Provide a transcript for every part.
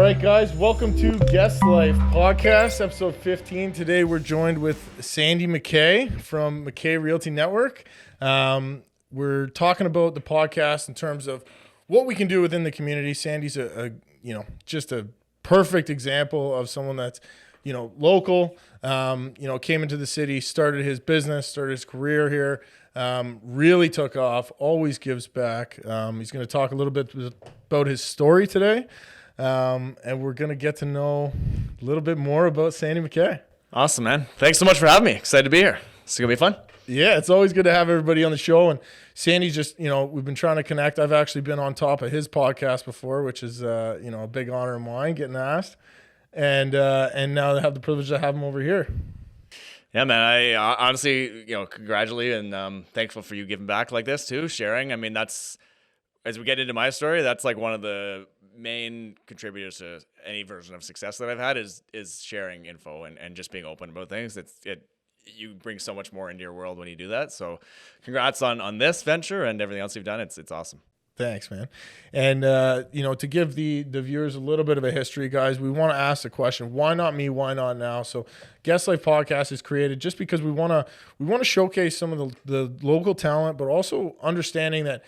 right, guys, welcome to Guest Life Podcast, episode 15. Today we're joined with Sandy Mackay from Mackay Realty Network. We're talking about the podcast in terms of what we can do within the community. Sandy's just a perfect example of someone that's, local, came into the city, started his business, started his career here, really took off, always gives back. He's going to talk a little bit about his story today. And we're going to get to know a little bit more about Sandy Mackay. Awesome, man. Thanks so much for having me. Excited to be here. It's going to be fun. Yeah, it's always good to have everybody on the show. And Sandy's just, we've been trying to connect. I've actually been on top of his podcast before, which is, a big honor of mine getting asked. And now I have the privilege to have him over here. Yeah, man. I honestly, congratulate you and thankful for you giving back like this too, sharing. I mean, that's, as we get into my story, that's like one of the main contributors to any version of success that I've had is sharing info and just being open about things. You bring so much more into your world when you do that. So congrats on this venture and everything else you've done. It's awesome. Thanks, man. And, to give the viewers a little bit of a history, guys, we want to ask the question, why not me? Why not now? So Guest Life Podcast is created just because we want to showcase some of the local talent, but also understanding that,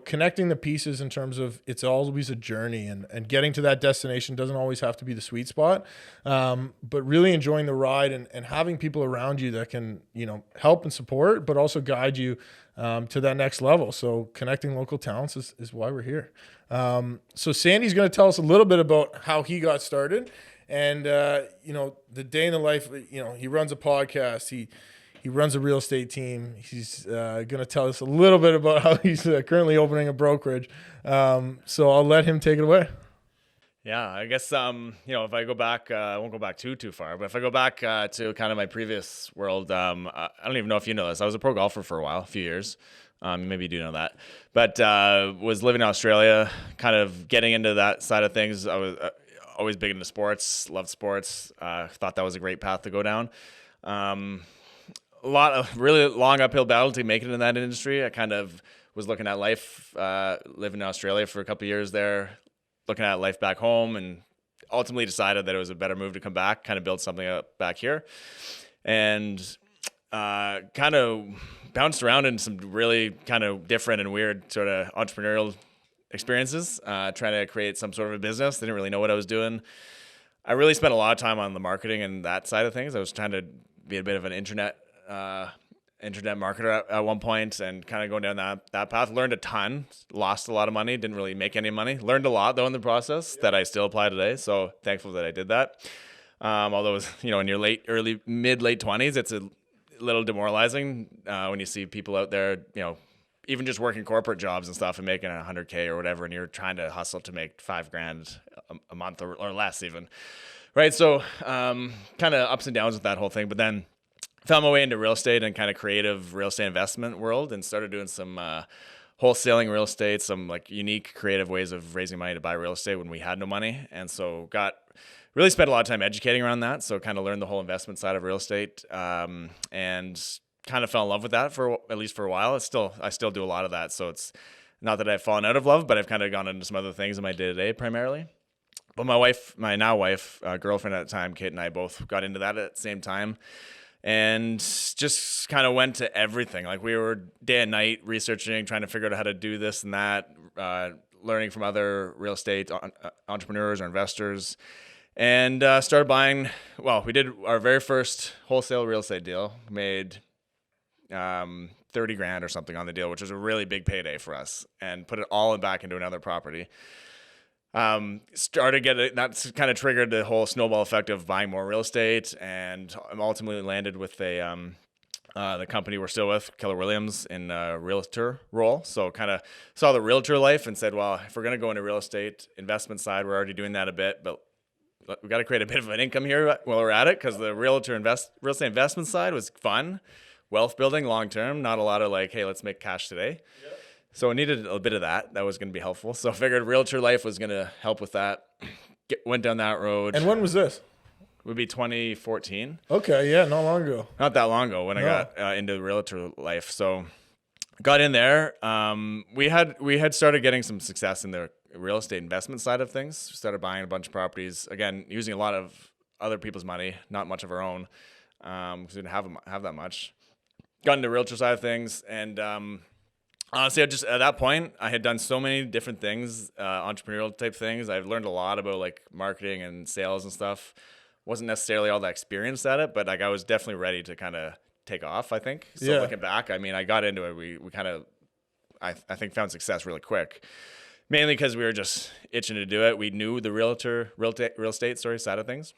connecting the pieces in terms of it's always a journey and getting to that destination doesn't always have to be the sweet spot. But really enjoying the ride and having people around you that can, help and support, but also guide you to that next level. So connecting local talents is why we're here. So Sandy's going to tell us a little bit about how he got started and, the day in the life, he runs a podcast. He runs a real estate team. He's going to tell us a little bit about how he's currently opening a brokerage. So I'll let him take it away. Yeah, I guess, if I go back, I won't go back too far, but if I go back to kind of my previous world, I don't even know if you know this. I was a pro golfer for a few years. Maybe you do know that. But was living in Australia, kind of getting into that side of things. I was always big into sports, loved sports, thought that was a great path to go down. A lot of really long uphill battle to make it in that industry. I kind of was looking at life, living in Australia for a couple of years there, looking at life back home, and ultimately decided that it was a better move to come back, kind of build something up back here, and kind of bounced around in some really kind of different and weird sort of entrepreneurial experiences, trying to create some sort of a business. Didn't really know what I was doing. I really spent a lot of time on the marketing and that side of things. I was trying to be a bit of an internet marketer at one point and kind of going down that path. Learned a ton, lost a lot of money, didn't really make any money. Learned a lot though in the process that I still apply today. So thankful that I did that. Although it was, in your late 20s, it's a little demoralizing when you see people out there, even just working corporate jobs and stuff and making $100K or whatever, and you're trying to hustle to make $5,000 a month or less even. Right. So kind of ups and downs with that whole thing, but then found my way into real estate and kind of creative real estate investment world and started doing some wholesaling real estate, some like unique creative ways of raising money to buy real estate when we had no money. And so really spent a lot of time educating around that. So kind of learned the whole investment side of real estate and kind of fell in love with that at least for a while. I still do a lot of that. So it's not that I've fallen out of love, but I've kind of gone into some other things in my day-to-day primarily. But my now wife, girlfriend at the time, Kate, and I both got into that at the same time. And just kind of went to everything. Like we were day and night researching, trying to figure out how to do this and that, learning from other real estate entrepreneurs or investors, and started buying. Well, we did our very first wholesale real estate deal, made $30,000 or something on the deal, which was a really big payday for us, and put it all back into another property. Started getting, that's kind of triggered the whole snowball effect of buying more real estate, and ultimately landed with the company we're still with, Keller Williams, in a realtor role. So kind of saw the realtor life and said, well, if we're going to go into real estate investment side, we're already doing that a bit, but we got to create a bit of an income here while we're at it, because the real estate investment side was fun, wealth building long term, not a lot of like, hey, let's make cash today. Yep. So I needed a bit of that. That was going to be helpful. So I figured realtor life was going to help with that. Went down that road. And when was this? It would be 2014. Okay, yeah, not long ago. Not that long ago when I got into realtor life. So got in there. We had started getting some success in the real estate investment side of things. Started buying a bunch of properties, again, using a lot of other people's money, not much of our own, because we didn't have that much. Got into realtor side of things, and honestly, I just at that point I had done so many different things, entrepreneurial type things. I've learned a lot about like marketing and sales and stuff. Wasn't necessarily all that experienced at it, but like I was definitely ready to kind of take off, I think. So looking back, I mean, I got into it. We kind of, I think, found success really quick, mainly because we were just itching to do it. We knew the real estate side of things.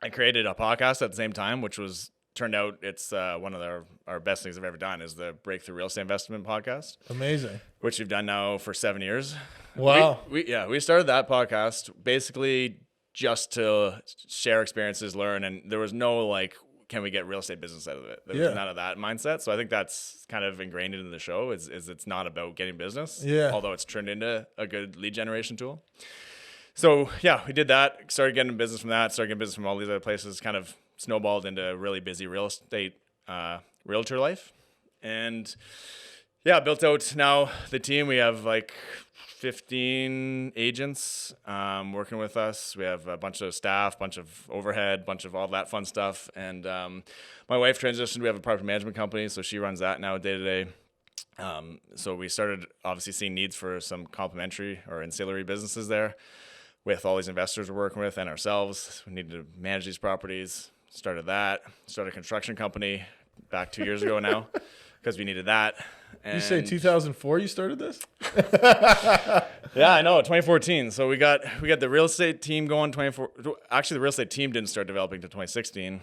I created a podcast at the same time, which was turned out it's one of our best things I've ever done is the Breakthrough Real Estate Investment podcast. Amazing. Which we've done now for 7 years. Wow. We started that podcast basically just to share experiences, learn, and there was no like, can we get real estate business out of it? There was none of that mindset. So I think that's kind of ingrained into the show is it's not about getting business, although it's turned into a good lead generation tool. So yeah, we did that, started getting business from that, started getting business from all these other places, kind of snowballed into really busy real estate realtor life. And yeah, built out now the team. We have like 15 agents working with us. We have a bunch of staff, bunch of overhead, bunch of all that fun stuff. And my wife transitioned. We have a property management company, so she runs that now day to day. So we started obviously seeing needs for some complementary or ancillary businesses there with all these investors we're working with and ourselves. We needed to manage these properties. Started a construction company back 2 years ago now because we needed that. And you say 2004 you started this? Yeah, I know, 2014. So we got the real estate team going. Actually, the real estate team didn't start developing until 2016.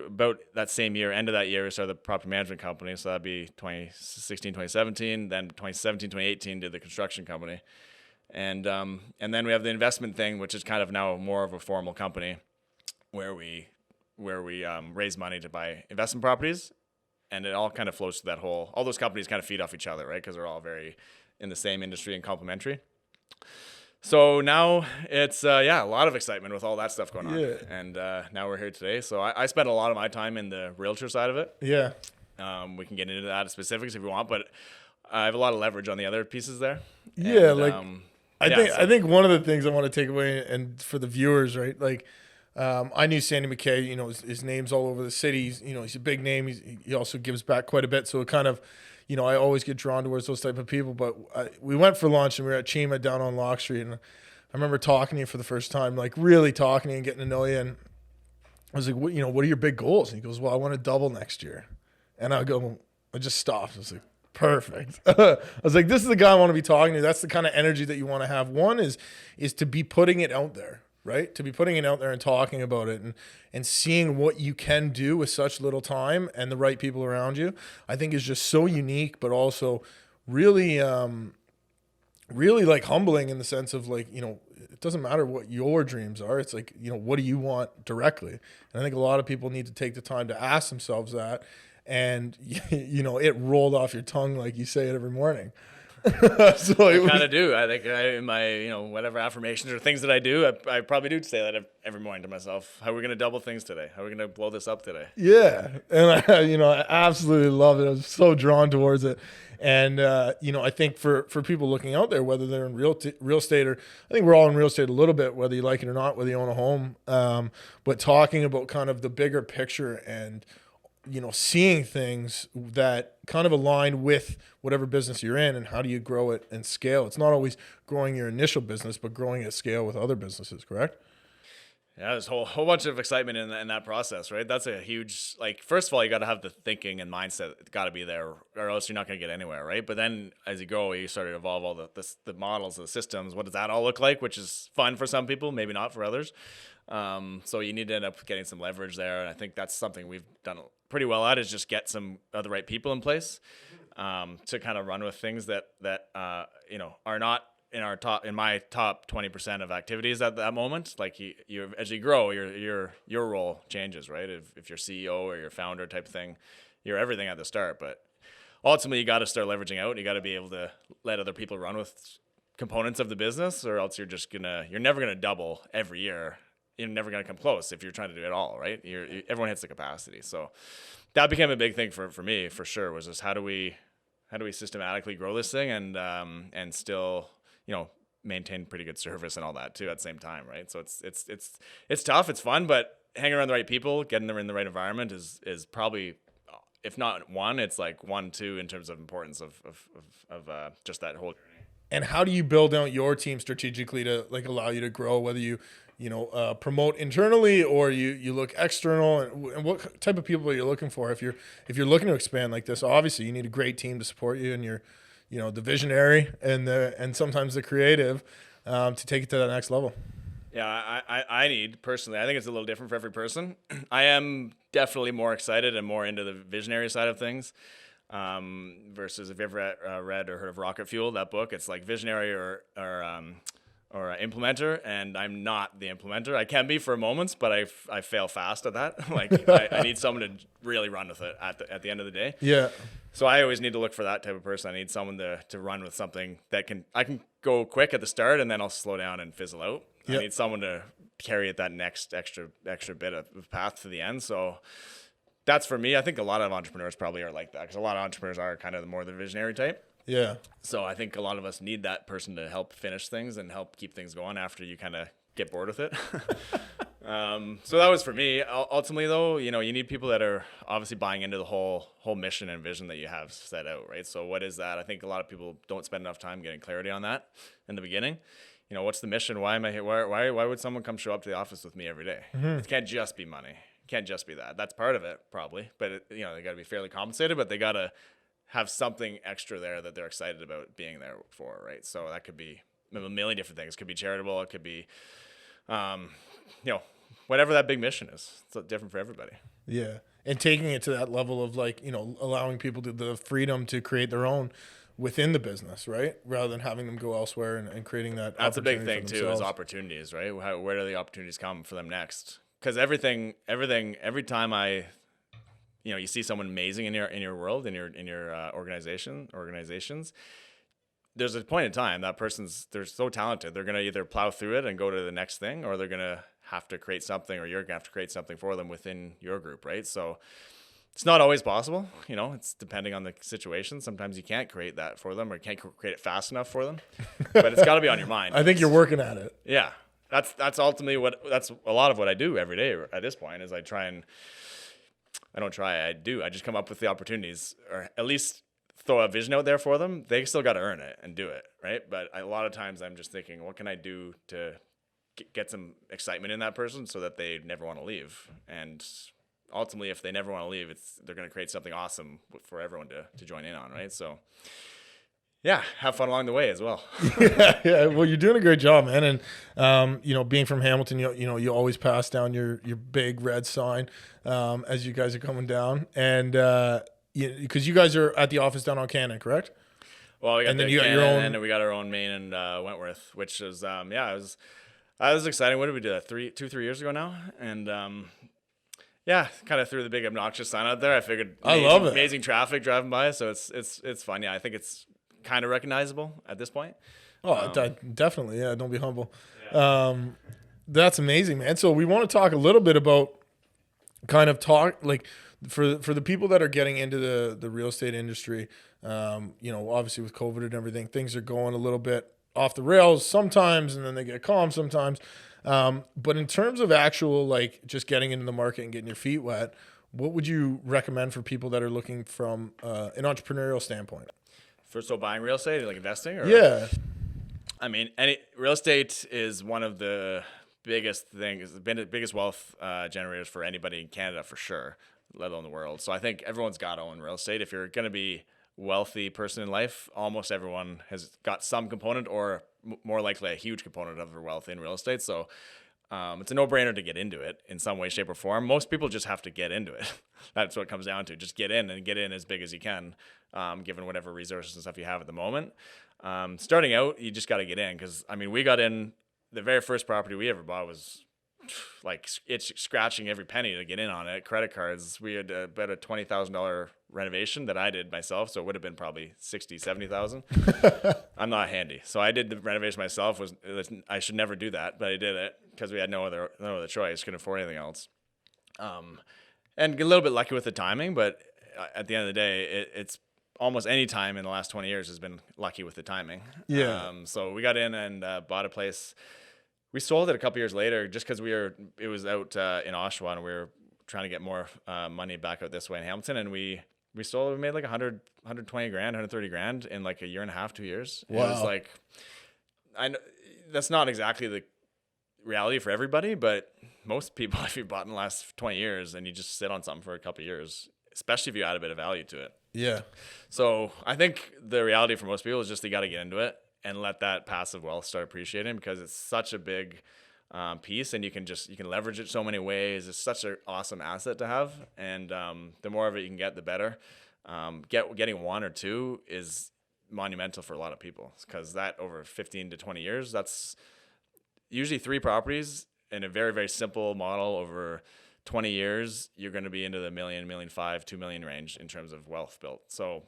About that same year, end of that year, we started the property management company. So that'd be 2016, 2017. Then 2017, 2018 did the construction company. And then we have the investment thing, which is kind of now more of a formal company where we raise money to buy investment properties. And it all kind of flows to that whole, all those companies kind of feed off each other, right? Because they're all very in the same industry and complementary. So now it's, a lot of excitement with all that stuff going on. Yeah. And now we're here today. So I spent a lot of my time in the realtor side of it. Yeah. We can get into that specifics if you want, but I have a lot of leverage on the other pieces there. Yeah, and, I think one of the things I want to take away, and for the viewers, right, like, I knew Sandy Mackay, his name's all over the city. He's a big name. He also gives back quite a bit. So it kind of, I always get drawn towards those type of people. But we went for lunch and we were at Chima down on Lock Street. And I remember talking to you for the first time, like really talking to you and getting to know you. And I was like, what are your big goals? And he goes, well, I want to double next year. And I just stopped. I was like, perfect. I was like, this is the guy I want to be talking to. That's the kind of energy that you want to have. One is to be putting it out there. Right? To be putting it out there and talking about it and seeing what you can do with such little time and the right people around you, I think is just so unique, but also really, really like humbling in the sense of like, it doesn't matter what your dreams are. It's like, what do you want directly? And I think a lot of people need to take the time to ask themselves that. And, it rolled off your tongue like you say it every morning. So I kind of do. I think in my, whatever affirmations or things that I do, I probably do say that every morning to myself. How are we going to double things today? How are we going to blow this up today? Yeah. And I absolutely love it. I was so drawn towards it. And, I think for people looking out there, whether they're in real estate or I think we're all in real estate a little bit, whether you like it or not, whether you own a home, but talking about kind of the bigger picture and, seeing things that kind of align with whatever business you're in and how do you grow it and scale. It's not always growing your initial business, but growing at scale with other businesses, correct? Yeah, there's a whole bunch of excitement in that process, right? That's a huge, first of all, you got to have the thinking and mindset. It's got to be there or else you're not going to get anywhere, right? But then as you go, you start to evolve all the models, the systems. What does that all look like? Which is fun for some people, maybe not for others. So you need to end up getting some leverage there. And I think that's something we've done pretty well at is just get some of the right people in place to kind of run with things that are not in my top 20% of activities at that moment. Like you as you grow, your role changes, right? If you're CEO or you're founder type thing, you're everything at the start. But ultimately, you got to start leveraging out. You got to be able to let other people run with components of the business, or else you're never gonna double every year. You're never going to come close if you're trying to do it all, right? Everyone hits the capacity. So that became a big thing for me, for sure, was just how do we systematically grow this thing and still, maintain pretty good service and all that too at the same time, right? So it's tough, it's fun, but hanging around the right people, getting them in the right environment is probably, if not one, it's like 1, 2 in terms of importance of just that whole journey. And how do you build out your team strategically to like allow you to grow, whether you promote internally or you look external, and what type of people are you looking for? If you're looking to expand like this, obviously you need a great team to support you, and you're, the visionary and sometimes the creative, to take it to that next level. Yeah, I need, personally, I think it's a little different for every person. I am definitely more excited and more into the visionary side of things. Versus if you've ever read or heard of Rocket Fuel, that book, it's like visionary or implementer, and I'm not the implementer. I can be for moments, but I fail fast at that. Like I need someone to really run with it at the end of the day. Yeah. So I always need to look for that type of person. I need someone to run with something that I can go quick at the start, and then I'll slow down and fizzle out. Yep. I need someone to carry it that next extra bit of path to the end. So that's for me. I think a lot of entrepreneurs probably are like that, because a lot of entrepreneurs are kind of more the visionary type. Yeah. So I think a lot of us need that person to help finish things and help keep things going after you kind of get bored with it. So that was for me. Ultimately, though, you need people that are obviously buying into the whole mission and vision that you have set out, right? So what is that? I think a lot of people don't spend enough time getting clarity on that in the beginning. What's the mission? Why am I here? Why would someone come show up to the office with me every day? Mm-hmm. It can't just be money. Can't just be that. That's part of it, probably. But they got to be fairly compensated, but they got to have something extra there that they're excited about being there for, right? So that could be a million different things. It could be charitable. It could be, whatever that big mission is. It's different for everybody. Yeah, and taking it to that level of allowing people the freedom to create their own within the business, right? Rather than having them go elsewhere and creating that. That's a big thing too, is opportunities, right? Where do the opportunities come for them next? Because every time you see someone amazing in your world, in your organizations, there's a point in time that they're so talented, they're gonna either plow through it and go to the next thing, or they're gonna have to create something, or you're gonna have to create something for them within your group, right? So it's not always possible, it's depending on the situation. Sometimes you can't create that for them, or can't create it fast enough for them, but it's got to be on your mind. I think you're working at it. Yeah. That's ultimately that's a lot of what I do every day at this point, is I just come up with the opportunities, or at least throw a vision out there for them. They still got to earn it and do it, right? But a lot of times I'm just thinking, what can I do to get some excitement in that person so that they never want to leave? And ultimately, if they never want to leave, they're going to create something awesome for everyone to join in on, right? So yeah, have fun along the way as well. yeah. Well, you're doing a great job, man. And being from Hamilton, you always pass down your big red sign as you guys are coming down, and because you guys are at the office down on Cannon, correct? Well, we got your own, and then we got our own main in Wentworth, which is it was exciting. What did we do? 2-3 years ago now, and kind of threw the big obnoxious sign out there. I figured I love it. Amazing traffic driving by, so it's fun. Yeah, I think it's kind of recognizable at this point. Oh, definitely. Yeah, don't be humble. Yeah. That's amazing, man. So we want to talk a little bit about for the people that are getting into the real estate industry. Obviously with COVID and everything, things are going a little bit off the rails sometimes, and then they get calm sometimes. But in terms of actual, just getting into the market and getting your feet wet, what would you recommend for people that are looking from an entrepreneurial standpoint? So buying real estate, like investing? Or? Yeah. I mean, real estate is one of the biggest things, the biggest wealth generators for anybody in Canada for sure, let alone the world. So I think everyone's got to own real estate. If you're going to be a wealthy person in life, almost everyone has got some component, or more likely a huge component of their wealth in real estate. So it's a no-brainer to get into it in some way, shape, or form. Most people just have to get into it. That's what it comes down to. Just get in as big as you can, given whatever resources and stuff you have at the moment. Starting out, you just got to get in, because, we got in. The very first property we ever bought was it's scratching every penny to get in on it. Credit cards, we had about a $20,000 renovation that I did myself, so it would have been probably $60,000-$70,000. I'm not handy, so I did the renovation myself. I should never do that, but I did it because we had no other choice. Couldn't afford anything else, and a little bit lucky with the timing. But at the end of the day, it's almost any time in the last 20 years has been lucky with the timing. Yeah. So we got in and bought a place. We sold it a couple years later just because it was out in Oshawa, and we were trying to get more money back out this way in Hamilton. And we made like 120 grand, 130 grand in like a year and a half, 2 years. Wow. It was like, I know that's not exactly the reality for everybody, but most people, if you bought in the last 20 years and you just sit on something for a couple of years, especially if you add a bit of value to it. Yeah. So I think the reality for most people is just they got to get into it and let that passive wealth start appreciating, because it's such a big piece, and you can leverage it so many ways. It's such an awesome asset to have, and the more of it you can get, the better. Getting one or two is monumental for a lot of people, because that over 15 to 20 years, that's usually 3 properties in a very, very simple model over 20 years, you're going to be into the $1 million, $1.5 million, $2 million range in terms of wealth built. So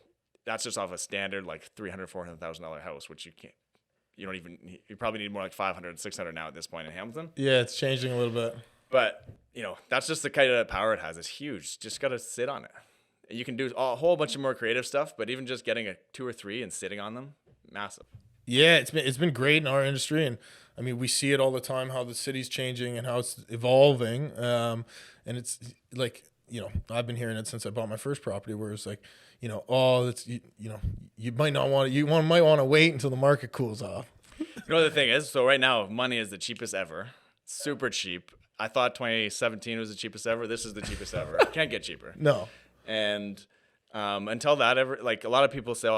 that's just off a standard like $300,000, $400,000 house, which you probably need more like 500, 600 now at this point in Hamilton. Yeah, it's changing a little bit. But, that's just the kind of power it has. It's huge. Just got to sit on it. You can do a whole bunch of more creative stuff, but even just getting 2 or 3 and sitting on them, massive. Yeah, it's been great in our industry, and I mean we see it all the time, how the city's changing and how it's evolving. And it's like, I've been hearing it since I bought my first property, where it's like, you might not want to, might want to wait until the market cools off. The thing is, so right now money is the cheapest ever, super cheap. I thought 2017 was the cheapest ever. This is the cheapest ever. Can't get cheaper. No. And until that ever, like a lot of people say, oh,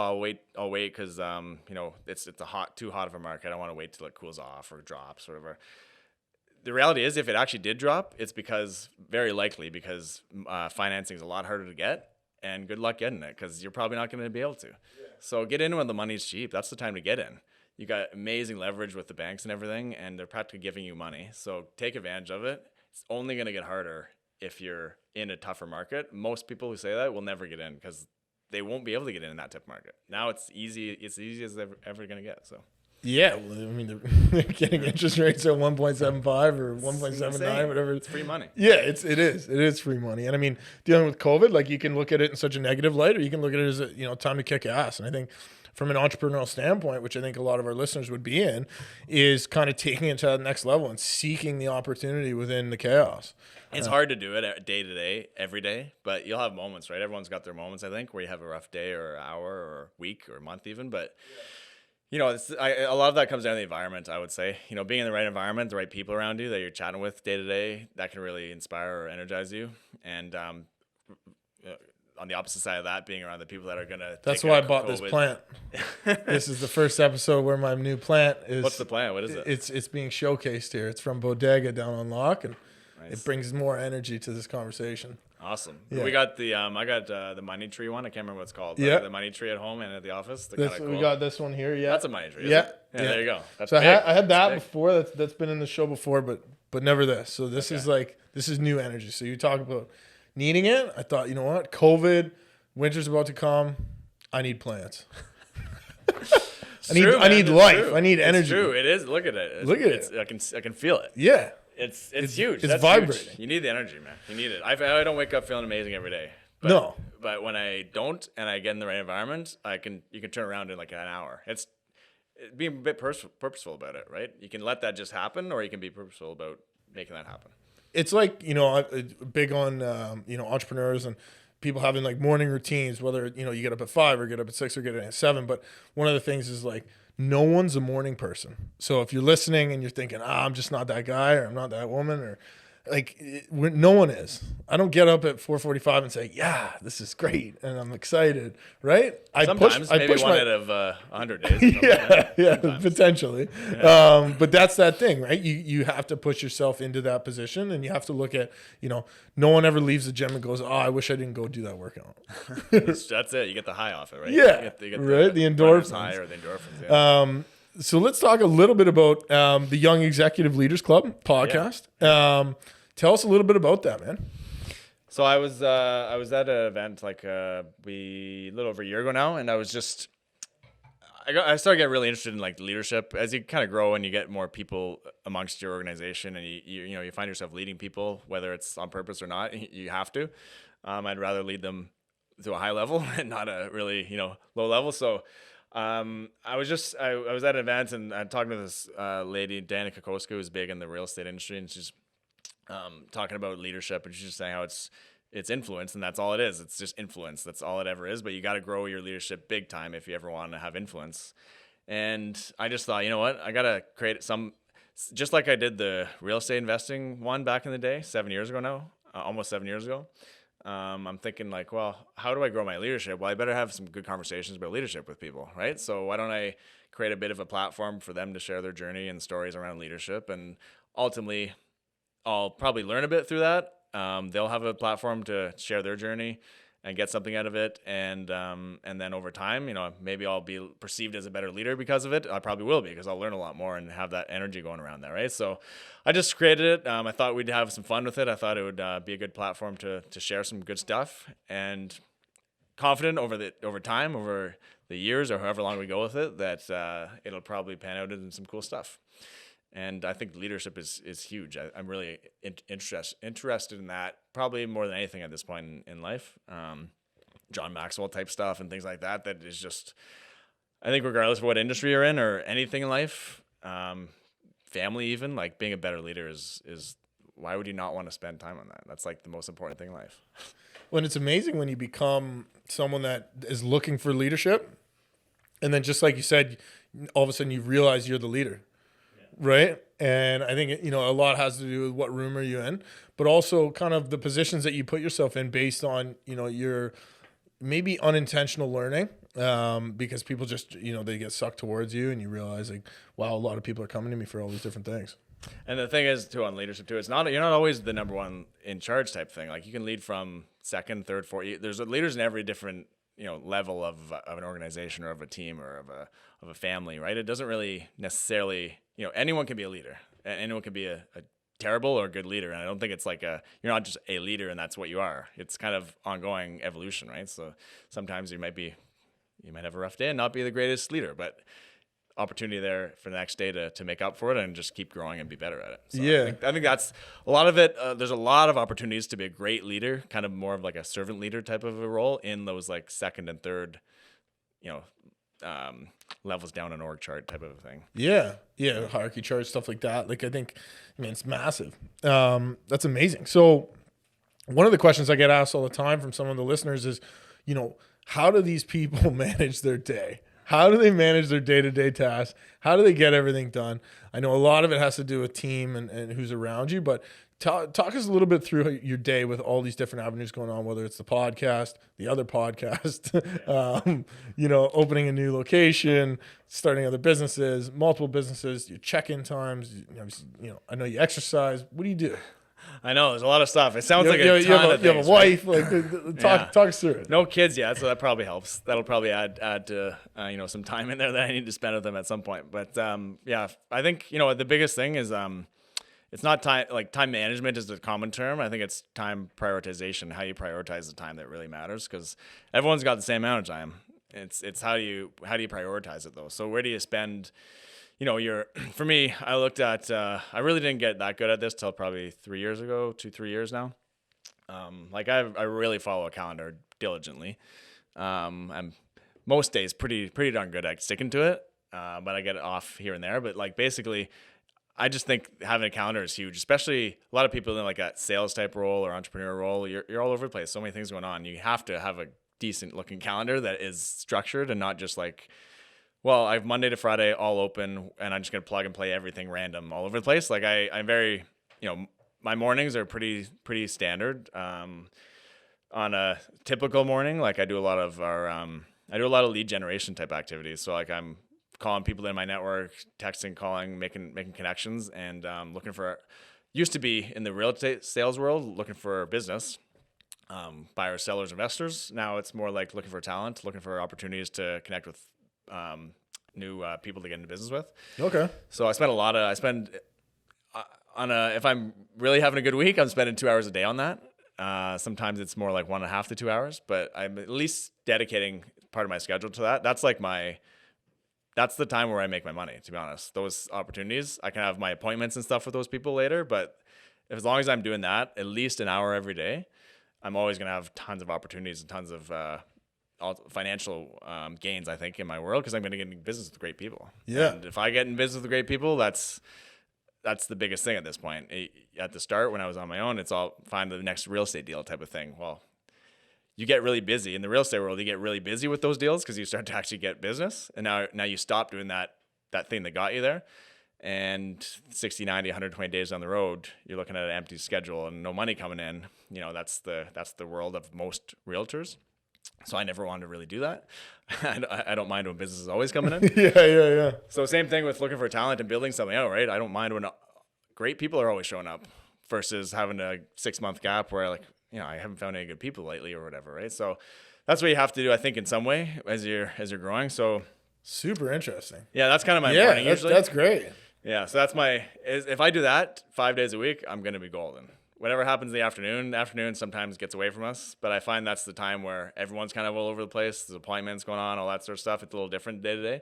I'll wait because it's too hot of a market. I don't want to wait till it cools off or drops or whatever. The reality is, if it actually did drop, it's very likely because financing is a lot harder to get, and good luck getting it, because you're probably not going to be able to. Yeah. So get in when the money's cheap. That's the time to get in. You got amazing leverage with the banks and everything, and they're practically giving you money. So take advantage of it. It's only going to get harder if you're in a tougher market. Most people who say that will never get in, because they won't be able to get in that type of market. Now it's easy. It's easy as they're ever going to get. So. Yeah, well, I mean, they're getting interest rates at 1.75 or 1.79, whatever. It's free money. Yeah, it is free money. And I mean, dealing with COVID, like you can look at it in such a negative light, or you can look at it as time to kick ass. And I think from an entrepreneurial standpoint, which I think a lot of our listeners would be in, is kind of taking it to the next level and seeking the opportunity within the chaos. It's hard to do it day to day, every day, but you'll have moments, right? Everyone's got their moments, I think, where you have a rough day or hour or week or month even, but. A lot of that comes down to the environment, I would say. Being in the right environment, the right people around you that you're chatting with day to day, that can really inspire or energize you. And on the opposite side of that, being around the people that are going to That's why I bought this plant. This is the first episode where my new plant is. What's the plant? What is it? It's being showcased here. It's from Bodega down on Lock, and nice. It brings more energy to this conversation. Awesome. Yeah. We got I got the money tree one. I can't remember what it's called. Yeah. The money tree at home and at the office. Cool. We got this one here. Yeah. That's a money tree. Yeah. Yeah. There you go. That's so big. I had that before. That's been in the show before, but never this. So this is new energy. So you talk about needing it. I thought, you know what? COVID, winter's about to come. I need plants. I need life. True. I need energy. It's true. It is. Look at it. Look at it. I can feel it. Yeah. It's huge. It's vibrating. Huge. You need the energy, man. You need it. I don't wake up feeling amazing every day. But when I don't and I get in the right environment, you can turn around in like an hour. It's being a bit purposeful about it, right? You can let that just happen, or you can be purposeful about making that happen. It's like, big on entrepreneurs and people having like morning routines, whether you get up at 5 or get up at 6 or get up at 7. But one of the things is like, no one's a morning person. So if you're listening and you're thinking, I'm just not that guy, or I'm not that woman, or no one is. I don't get up at 4:45 and say, yeah, this is great and I'm excited, right? Sometimes, maybe one out of 100 days. yeah, potentially. Yeah. But that's that thing, right? You have to push yourself into that position, and you have to look at, no one ever leaves the gym and goes, I wish I didn't go do that workout. That's it. You get the high off it, right? Yeah, you get right? The endorphins. High or the endorphins, yeah. So let's talk a little bit about the Young Executive Leaders Club podcast. Yeah. Tell us a little bit about that, man. So I was at an event like a little over a year ago now, and I started getting really interested in like leadership as you kind of grow and you get more people amongst your organization, and you find yourself leading people, whether it's on purpose or not. You have to. I'd rather lead them to a high level and not a really, low level. So I was at an event and I'm talking to this lady, Dana Kokoska, who's big in the real estate industry, and she's talking about leadership, and she's just saying how it's influence, and that's all it is. It's just influence. That's all it ever is. But you got to grow your leadership big time if you ever want to have influence. And I just thought, you know what, I got to create some, just like I did the real estate investing one back in the day, 7 years ago now, almost 7 years ago. I'm thinking like, well, how do I grow my leadership? Well, I better have some good conversations about leadership with people, right? So why don't I create a bit of a platform for them to share their journey and stories around leadership? And ultimately, I'll probably learn a bit through that. They'll have a platform to share their journey and get something out of it. And then over time, maybe I'll be perceived as a better leader because of it. I probably will be, because I'll learn a lot more and have that energy going around there, right? So I just created it. I thought we'd have some fun with it. I thought it would be a good platform to share some good stuff, and confident over time, over the years or however long we go with it, that it'll probably pan out into some cool stuff. And I think leadership is huge. I'm really interested in that, probably more than anything at this point in life. John Maxwell type stuff and things like that. That is just, I think regardless of what industry you're in or anything in life, family even, like being a better leader is why would you not want to spend time on that? That's like the most important thing in life. When it's amazing when you become someone that is looking for leadership, and then just like you said, all of a sudden you realize you're the leader. Right. And I think, a lot has to do with what room are you in, but also kind of the positions that you put yourself in based on, your maybe unintentional learning, because people just, they get sucked towards you and you realize like, wow, a lot of people are coming to me for all these different things. And the thing is too, on leadership too, you're not always the number one in charge type thing. Like you can lead from second, third, fourth. There's leaders in every different level of an organization or of a team or of a family, right? It doesn't really necessarily, anyone can be a leader. Anyone can be a terrible or good leader. And I don't think it's like you're not just a leader and that's what you are. It's kind of ongoing evolution, right? So sometimes you might have a rough day and not be the greatest leader, but opportunity there for the next day to make up for it and just keep growing and be better at it. So yeah. I think that's a lot of it. There's a lot of opportunities to be a great leader, kind of more of like a servant leader type of a role in those like second and third, levels down an org chart type of a thing. Yeah. Yeah. Hierarchy chart, stuff like that. Like, I think, it's massive. That's amazing. So one of the questions I get asked all the time from some of the listeners is, how do these people manage their day? How do they manage their day-to-day tasks? How do they get everything done? I know a lot of it has to do with team and who's around you, but talk us a little bit through your day with all these different avenues going on, whether it's the podcast, the other podcast, opening a new location, starting other businesses, multiple businesses, your check-in times, I know you exercise. What do you do? I know there's a lot of stuff. It sounds like you have a wife. Right? Like, talk us through it. No kids yet, so that probably helps. That'll probably add to some time in there that I need to spend with them at some point. But I think the biggest thing is it's not time. Like time management is the common term. I think it's time prioritization. How you prioritize the time that really matters, because everyone's got the same amount of time. It's how do you prioritize it though? So where do you spend? For me, I looked at, I really didn't get that good at this till probably 3 years ago, 2-3 years now. I really follow a calendar diligently. I'm most days pretty darn good at sticking to it. But I get it off here and there. But like basically, I just think having a calendar is huge, especially a lot of people in like a sales type role or entrepreneur role. You're all over the place. So many things going on. You have to have a decent looking calendar that is structured and not just like, well, I have Monday to Friday all open and I'm just going to plug and play everything random all over the place. Like I'm very, my mornings are pretty standard. On a typical morning, like I do a lot of lead generation type activities. So like I'm calling people in my network, texting, calling, making connections, and used to be in the real estate sales world, looking for business, buyers, sellers, investors. Now it's more like looking for talent, looking for opportunities to connect with new people to get into business with. Okay. So if I'm really having a good week, I'm spending 2 hours a day on that. Sometimes it's more like 1.5 to 2 hours, but I'm at least dedicating part of my schedule to that. That's the time where I make my money, to be honest. Those opportunities, I can have my appointments and stuff with those people later, but as long as I'm doing that, at least an hour every day, I'm always going to have tons of opportunities and tons of financial gains, I think, in my world, because I'm going to get in business with great people. Yeah. And if I get in business with great people, that's the biggest thing at this point. At the start, when I was on my own, it's all find the next real estate deal type of thing. Well, you get really busy in the real estate world. You get really busy with those deals because you start to actually get business. And now you stop doing that thing that got you there. And 60, 90, 120 days down the road, you're looking at an empty schedule and no money coming in. You know, that's the world of most realtors. So I never wanted to really do that. I don't mind when business is always coming in. Yeah. So same thing with looking for talent and building something out, right? I don't mind when great people are always showing up versus having a 6-month gap where like, you know, I haven't found any good people lately or whatever, right? So that's what you have to do, I think, in some way as you're growing. So super interesting. Yeah, that's kind of my morning usually. That's great. Yeah, so that's if I do that 5 days a week, I'm going to be golden. Whatever happens in the afternoon sometimes gets away from us, but I find that's the time where everyone's kind of all over the place. There's appointments going on, all that sort of stuff. It's a little different day to day.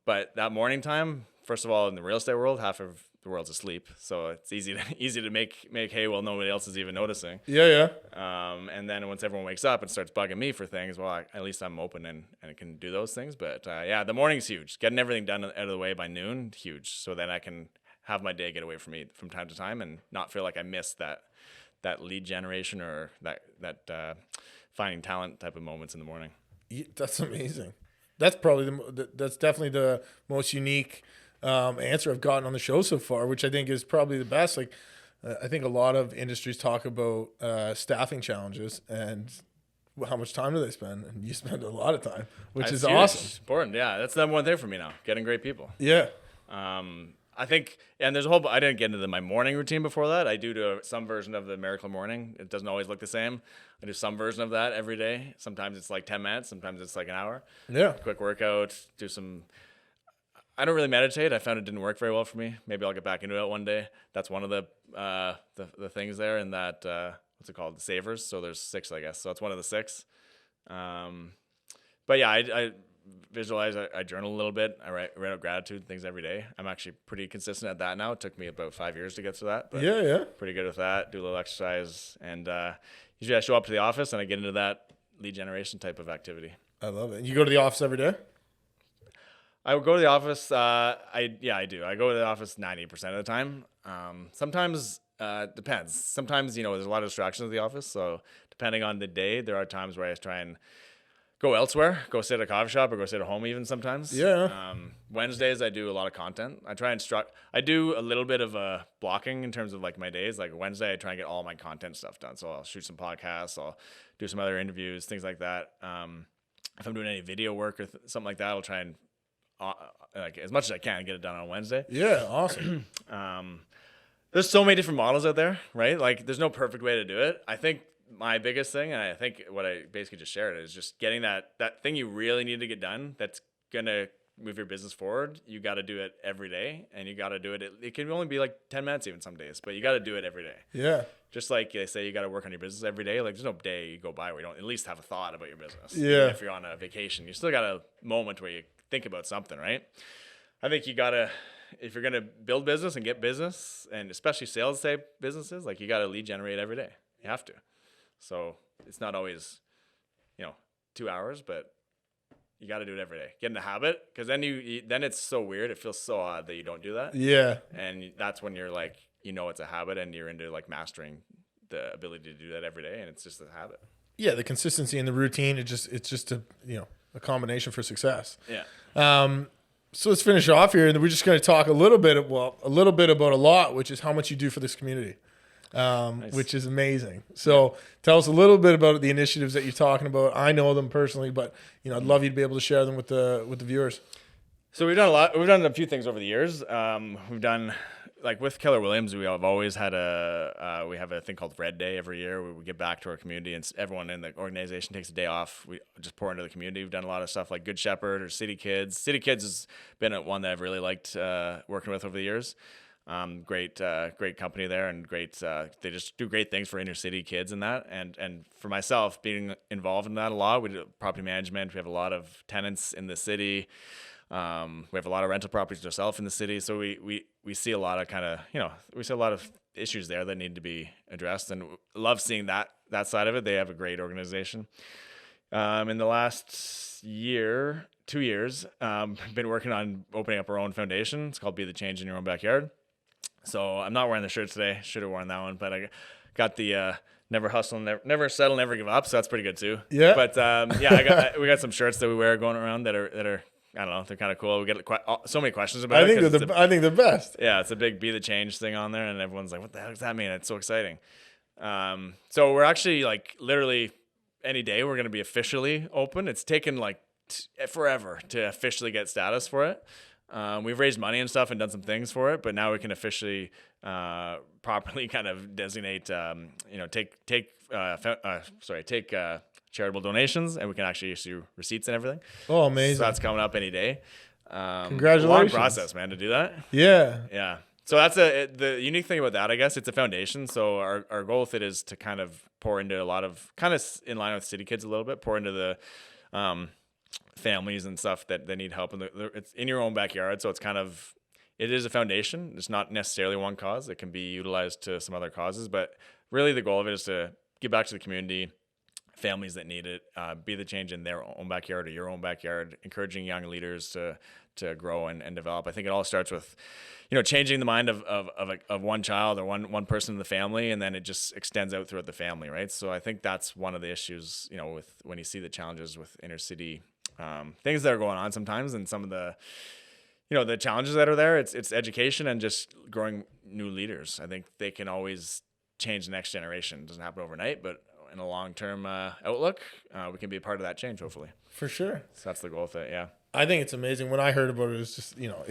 But that morning time, first of all, in the real estate world, half of the world's asleep, so it's easy to make hay while nobody else is even noticing. Yeah. And then once everyone wakes up and starts bugging me for things, well, at least I'm open and can do those things. But the morning's huge. Getting everything done out of the way by noon, huge. So then I can have my day get away from me from time to time and not feel like I missed that lead generation or that finding talent type of moments in the morning. Yeah, that's amazing. That's probably that's definitely the most unique answer I've gotten on the show so far, which I think is probably the best. Like, I think a lot of industries talk about staffing challenges and how much time do they spend, and you spend a lot of time, which is awesome. It's important. Yeah, that's the number one thing for me now, getting great people. Yeah. I think, and there's a whole, I didn't get into my morning routine before that. I do some version of the Miracle Morning. It doesn't always look the same. I do some version of that every day. Sometimes it's like 10 minutes. Sometimes it's like an hour. Yeah. Quick workout, I don't really meditate. I found it didn't work very well for me. Maybe I'll get back into it one day. That's one of the things there in that, what's it called? The savers. So there's 6, I guess. So it's one of the 6. But yeah, I visualize, I journal a little bit. I write out gratitude things every day. I'm actually pretty consistent at that now. It took me about 5 years to get to that. But yeah. Pretty good with that. Do a little exercise. And usually I show up to the office and I get into that lead generation type of activity. I love it. You go to the office every day? I would go to the office. I do. I go to the office 90% of the time. Sometimes depends. Sometimes, there's a lot of distractions at the office. So depending on the day, there are times where I try and go elsewhere, go sit at a coffee shop or go sit at home even sometimes. Yeah. Wednesdays, I do a lot of content. I do a little bit of blocking in terms of like my days. Like Wednesday, I try and get all my content stuff done. So I'll shoot some podcasts. I'll do some other interviews, things like that. If I'm doing any video work or something like that, I'll try and like as much as I can get it done on Wednesday. Yeah. Awesome. There's so many different models out there, right? Like there's no perfect way to do it. I think my biggest thing, and I think what I basically just shared, is just getting that thing you really need to get done that's going to move your business forward. You got to do it every day, and you got to do it. It can only be like 10 minutes even some days, but you got to do it every day. Yeah. Just like they say you got to work on your business every day. Like there's no day you go by where you don't at least have a thought about your business. Yeah. Even if you're on a vacation, you still got a moment where you think about something, right? I think you got to, if you're going to build business and get business, and especially sales type businesses, like you got to lead generate every day. You have to. So it's not always, 2 hours, but you got to do it every day. Get in the habit, because then then it's so weird. It feels so odd that you don't do that. Yeah. And that's when you're like, it's a habit, and you're into like mastering the ability to do that every day, and it's just a habit. Yeah, the consistency and the routine. It's just a combination for success. Yeah. So let's finish off here, and we're just going to talk a little bit about a lot, which is how much you do for this community. Nice. Which is amazing. So tell us a little bit about the initiatives that you're talking about. I know them personally, but I'd love you to be able to share them with the viewers. So we've done a lot. We've done a few things over the years. We've done, like with Keller Williams, we have always had we have a thing called Red Day every year where we give back to our community, and everyone in the organization takes a day off. We just pour into the community. We've done a lot of stuff like Good Shepherd or City Kids. City Kids has been one that I've really liked working with over the years. Great company there, and they just do great things for inner city kids and that. And for myself, being involved in that a lot, we do property management. We have a lot of tenants in the city. We have a lot of rental properties ourselves in the city. So we see a lot of we see a lot of issues there that need to be addressed, and love seeing that side of it. They have a great organization. In the last 2 years, been working on opening up our own foundation. It's called Be the Change in Your Own Backyard. So I'm not wearing the shirt today. Should have worn that one, but I got the never hustle, never settle, never give up. So that's pretty good too. Yeah. But we got some shirts that we wear going around that are I don't know, they're kind of cool. We get so many questions about it. I think they're best. Yeah, it's a big Be the Change thing on there, and everyone's like, "What the heck does that mean?" It's so exciting. So we're actually like literally any day we're going to be officially open. It's taken like forever to officially get status for it. We've raised money and stuff and done some things for it, but now we can officially properly kind of designate, take charitable donations, and we can actually issue receipts and everything. Oh, amazing! So that's coming up any day. Congratulations! Long process, man, to do that. Yeah. Yeah. So that's the unique thing about that, I guess. It's a foundation. So our goal with it is to kind of pour into a lot of, kind of in line with City Kids a little bit, pour into the families and stuff that they need help. And it's in your own backyard. So it is a foundation. It's not necessarily one cause. It can be utilized to some other causes. But really the goal of it is to give back to the community, families that need it, be the change in their own backyard or your own backyard, encouraging young leaders to grow and develop. I think it all starts with, changing the mind of one child or one person in the family, and then it just extends out throughout the family, right? So I think that's one of the issues, with when you see the challenges with inner city things that are going on sometimes, and some of the, the challenges that are there. It's education and just growing new leaders. I think they can always change the next generation. It doesn't happen overnight, but in a long-term outlook, we can be a part of that change, hopefully. For sure. So that's the goal with it. Yeah. I think it's amazing. When I heard about it, it's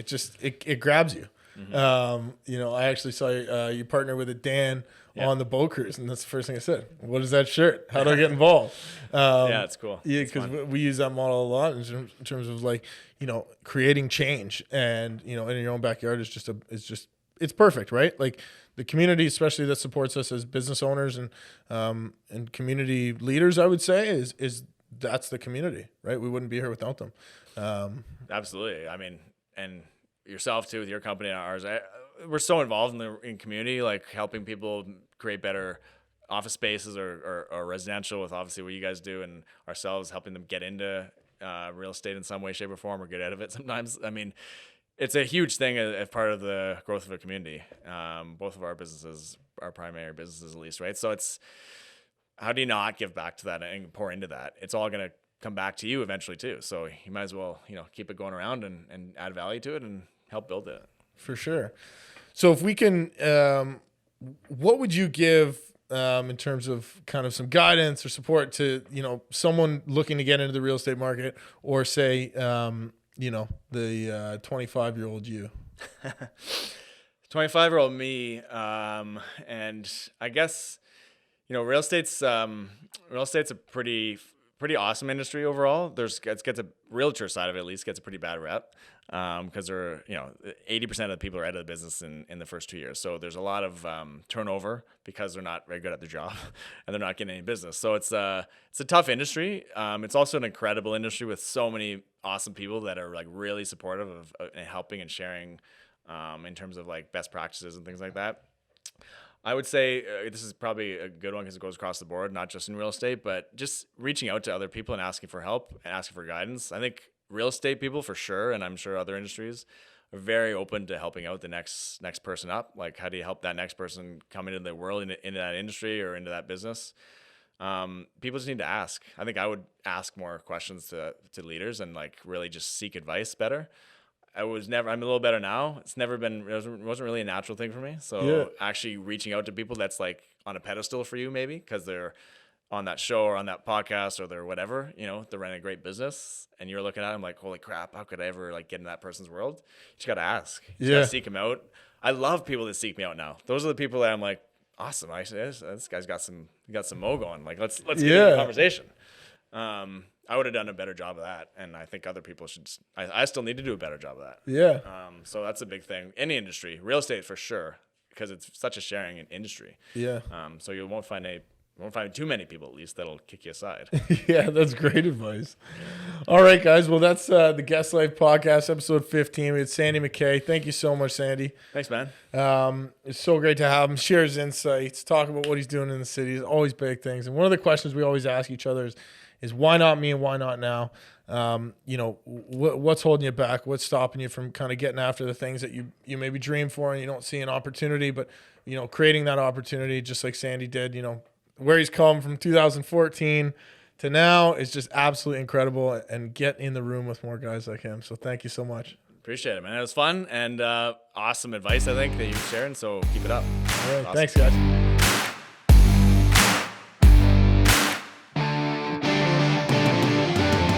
just, it grabs you. Mm-hmm. I actually saw you partner with a Dan on the boat cruise, and that's the first thing I said. What is that shirt? How do I get involved? Yeah, it's cool. Yeah, because we use that model a lot in terms of like, creating change, and in your own backyard is it's perfect, right? Like the community, especially that supports us as business owners and community leaders, I would say is that's the community, right? We wouldn't be here without them. Absolutely. I mean, and yourself too with your company and ours. We're so involved in community, like helping people create better office spaces or residential with obviously what you guys do, and ourselves helping them get into real estate in some way, shape, or form, or get out of it sometimes. I mean, it's a huge thing as part of the growth of a community. Both of our businesses, our primary businesses at least, right? So it's, how do you not give back to that and pour into that? It's all going to come back to you eventually too. So you might as well, keep it going around and add value to it and help build it. For sure. So if we can, what would you give in terms of kind of some guidance or support to, someone looking to get into the real estate market, or say, the 25-year-old you? 25-year-old me. And I guess, real estate's a pretty awesome industry overall. It gets a realtor side of it, at least gets a pretty bad rep. Because they're, 80% of the people are out of the business in the first 2 years. So there's a lot of turnover because they're not very good at their job and they're not getting any business. So it's a tough industry. It's also an incredible industry with so many awesome people that are like really supportive of helping and sharing in terms of like best practices and things like that. I would say this is probably a good one because it goes across the board, not just in real estate, but just reaching out to other people and asking for help and asking for guidance. I think real estate people for sure, and I'm sure other industries, are very open to helping out the next person up. Like, how do you help that next person come into the world, into that industry or into that business? People just need to ask. I think I would ask more questions to leaders and like really just seek advice better. I'm a little better now. It wasn't really a natural thing for me. So actually reaching out to people that's like on a pedestal for you, maybe because they're on that show or on that podcast or they're whatever, they're running a great business and you're looking at them like, holy crap, how could I ever like get in that person's world? You just got to ask. You got to seek them out. I love people that seek me out now. Those are the people that I'm like, awesome. This guy's got some mo going. Like, let's get into the conversation. I would have done a better job of that. And I think other people should, I still need to do a better job of that. Yeah. So that's a big thing. Any industry, real estate for sure, because it's such a sharing industry. Yeah. So you won't find won't find too many people, at least, that'll kick you aside. Yeah, that's great advice. All right, guys. Well, that's the Guest Life Podcast, episode 15. It's Sandy Mackay. Thank you so much, Sandy. Thanks, man. It's so great to have him share his insights, talk about what he's doing in the city. It's always big things. And one of the questions we always ask each other is why not me and why not now? What's holding you back? What's stopping you from kind of getting after the things that you maybe dream for and you don't see an opportunity, but, creating that opportunity just like Sandy did, where he's come from 2014 to now is just absolutely incredible, and get in the room with more guys like him. So thank you so much. Appreciate it, man. It was fun and awesome advice, I think, that you're sharing. So keep it up. All right. Awesome. Thanks, guys.